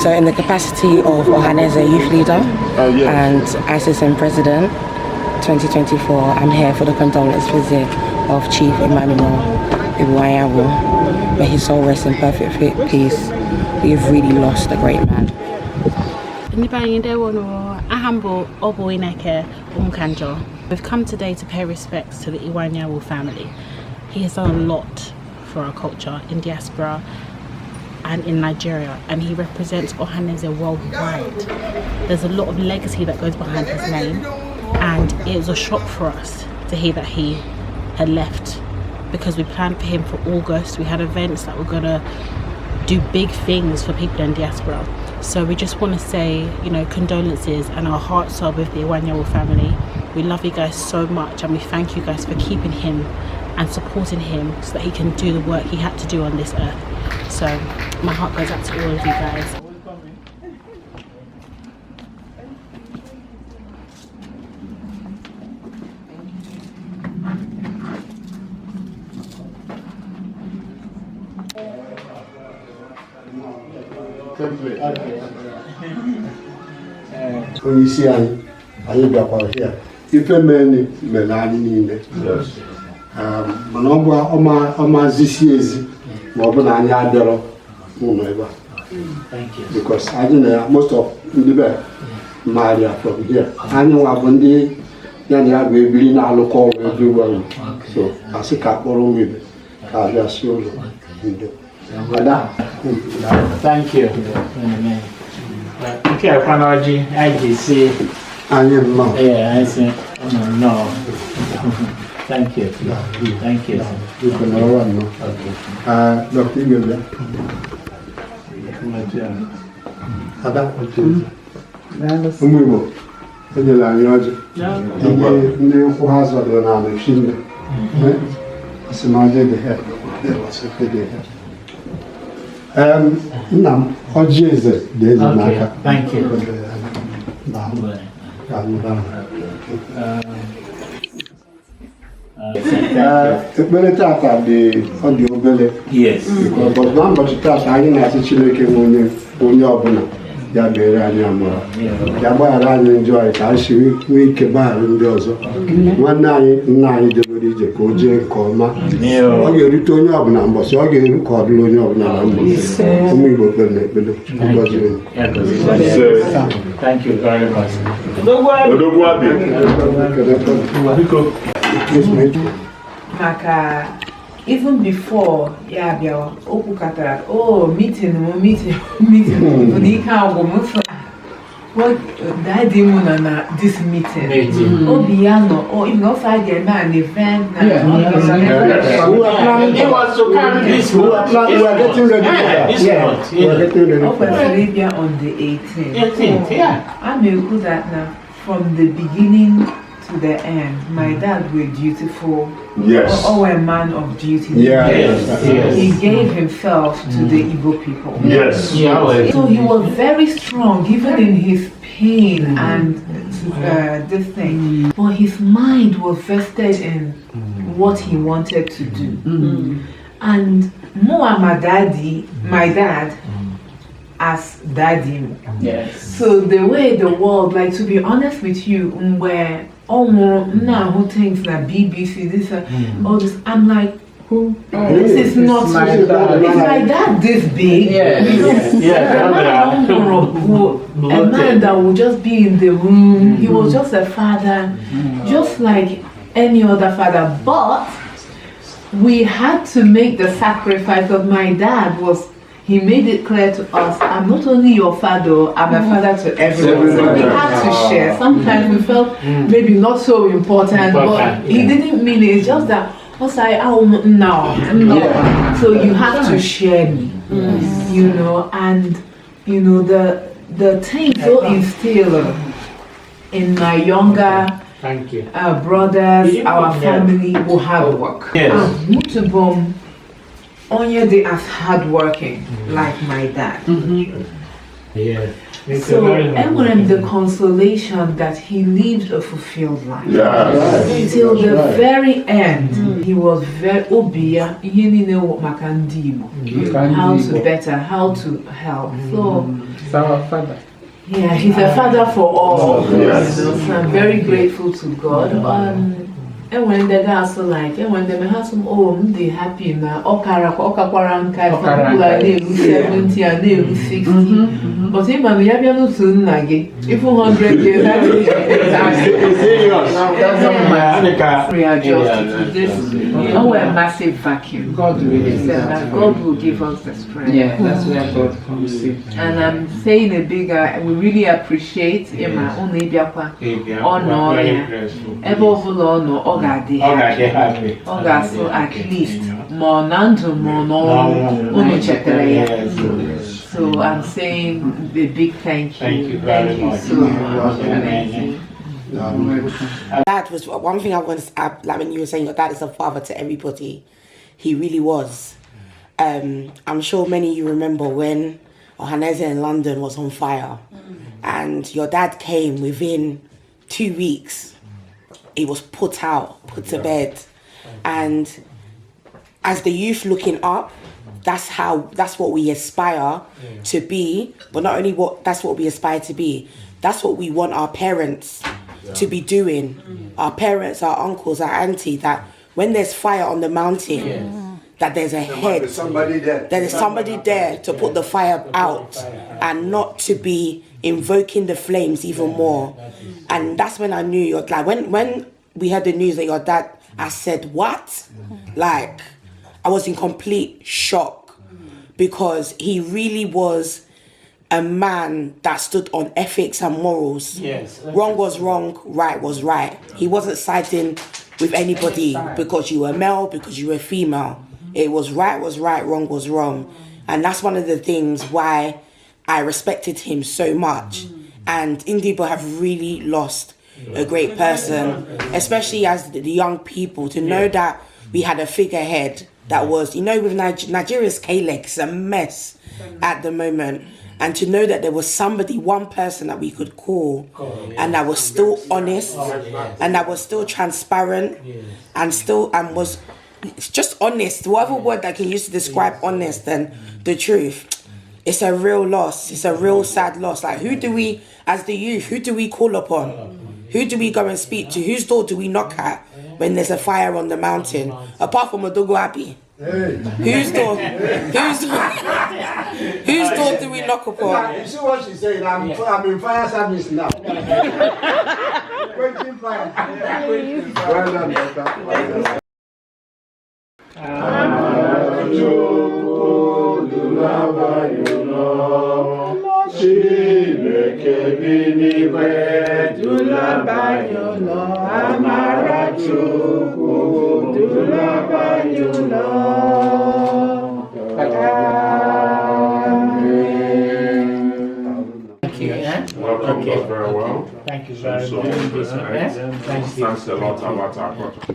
So in the capacity of Ohaneze Youth Leader and Assistant President 2024, I'm here for the condolence visit of Chief Emmanuel Ibuanyanwu. May his soul rest in perfect peace. We have really lost a great man. We've come today to pay respects to the Ibuanyanwu family. He has done a lot for our culture in diaspora and in Nigeria, and he represents Ohaneze worldwide. There's a lot of legacy that goes behind his name, and it was a shock for us to hear that he had left, because we planned for him for August. We had events that were gonna do big things for people in diaspora. So we just want to say, condolences, and our hearts are with the Ibuanyanwu family. We love you guys so much, and we thank you guys for keeping him and supporting him so that he can do the work he had to do on this earth. So my heart goes out to all of you guys. When you see I live up here, if a man Melanie, Manobwa, this year's Mobana, thank you. Because I know most of the Maria from here. I know one day, Yanya will be now local everywhere. So I see Caporo with Kaja. Thank you. Okay, chronology, IGC. I am not. Yeah, I see. No. Thank you. Thank you. You can know one. Okay. Dr. Gilda. Ada. Umugo. Ejela nyoje. Ndi kuhaza dona na shinde. Asimaje de he. Was it de he. Nam Ojeze de Naka. Thank you. Yes. But one but that I didn't have to chileke onye ọbụla ya bere anyị amara. Ya gbaghara anyị njọ anyị ka anyị siri nwee ike gbaghara ndị ọzọ. Nwanne anyị nna anyị debere ije ka o jee nke ọma. Ọ ga-erute onye ọbụla mbọsị, ọ ga-eru ka ọ dịrị onye ọbụla na mbọsị. Ụmụ Igbo kpere na ekpere. Thank you very much. Maka even before Yabia Okukatara, meeting, when he can't what that demon and this meeting. Biano, or if not find an event. Who are planning this? We are getting ready for that. We are getting ready for that. Arabia on the 18th. 18th, yeah. I may put that now from the beginning to the end. My dad was dutiful. Yes. Or a man of duty. Yes. He gave himself to the Igbo people. Yes. So he was very strong, even in his pain and this thing. But his mind was vested in what he wanted to do. And my dad, as daddy. Yes. So the way the world, like, to be honest with you, where now who thinks that BBC, this, all this, I'm like, this is not my dad. It's my dad this big. A man that would just be in the room. He was just a father, just like any other father. But we had to make the sacrifice of my dad he made it clear to us, I'm not only your father, I'm a father to everyone. So we had to share. Sometimes we felt maybe not so important, but he didn't mean it. It's just that, no. So you have to share me, and the thing so instilled in my younger brothers, our family will hard work. Only they as hardworking like my dad. So, and when the consolation that he lived a fulfilled life. Till the very end, he was very obia. He knew what Ndigbo, how to better, how to help. So, our father. yeah, he's a father for all. You know, so I'm very grateful to God. And when the guys are like, and when they have some they happy now. Okara Kwaranka, people are 70 and they 60. But if I'm here, no soon again. If 100 years, we are just to this. Oh, a massive vacuum. God will give us the strength. Yeah, that's where God comes in. And I'm saying a bigger, we really appreciate my own honor. Ever so at least more so I'm saying the big thank you. Thank you so much. Amazing. That was one thing I wanted to add, like when you were saying your dad is a father to everybody. He really was. I'm sure many of you remember when Ohaneze in London was on fire and your dad came within 2 weeks. He was put to bed. And as the youth looking up, that's what we aspire to be. But not only that's what we aspire to be, that's what we want our parents to be doing. Our parents, our uncles, our auntie, that when there's fire on the mountain, that there's a head, there is somebody there to put the fire out and not to be invoking the flames even more. And that's when I knew your dad. When we heard the news that your dad, I said, what? Like, I was in complete shock because he really was a man that stood on ethics and morals. Yes. Wrong was wrong, right was right. He wasn't siding with anybody because you were male, because you were female. It was right, wrong was wrong. And that's one of the things why I respected him so much. And Ndigbo have really lost a great person, especially as the young people, to know that we had a figurehead that was, with Nigeria's K-Leg, it's a mess at the moment. And to know that there was somebody, one person that we could call and that was still honest and that was still transparent and was just honest, whatever word that can use to describe honest and the truth. It's a real loss. It's a real sad loss. Like, who do we, as the youth, who do we call upon? Who do we go and speak to? Whose door do we knock at when there's a fire on the mountain? Apart from Odogo Abbey. Whose door do we knock upon? You see what she's saying? I'm in fire service now. Quenching fire. Well done, doctor. Well done. Welcome us very well. Thank you very So, much. thanks a lot about our project.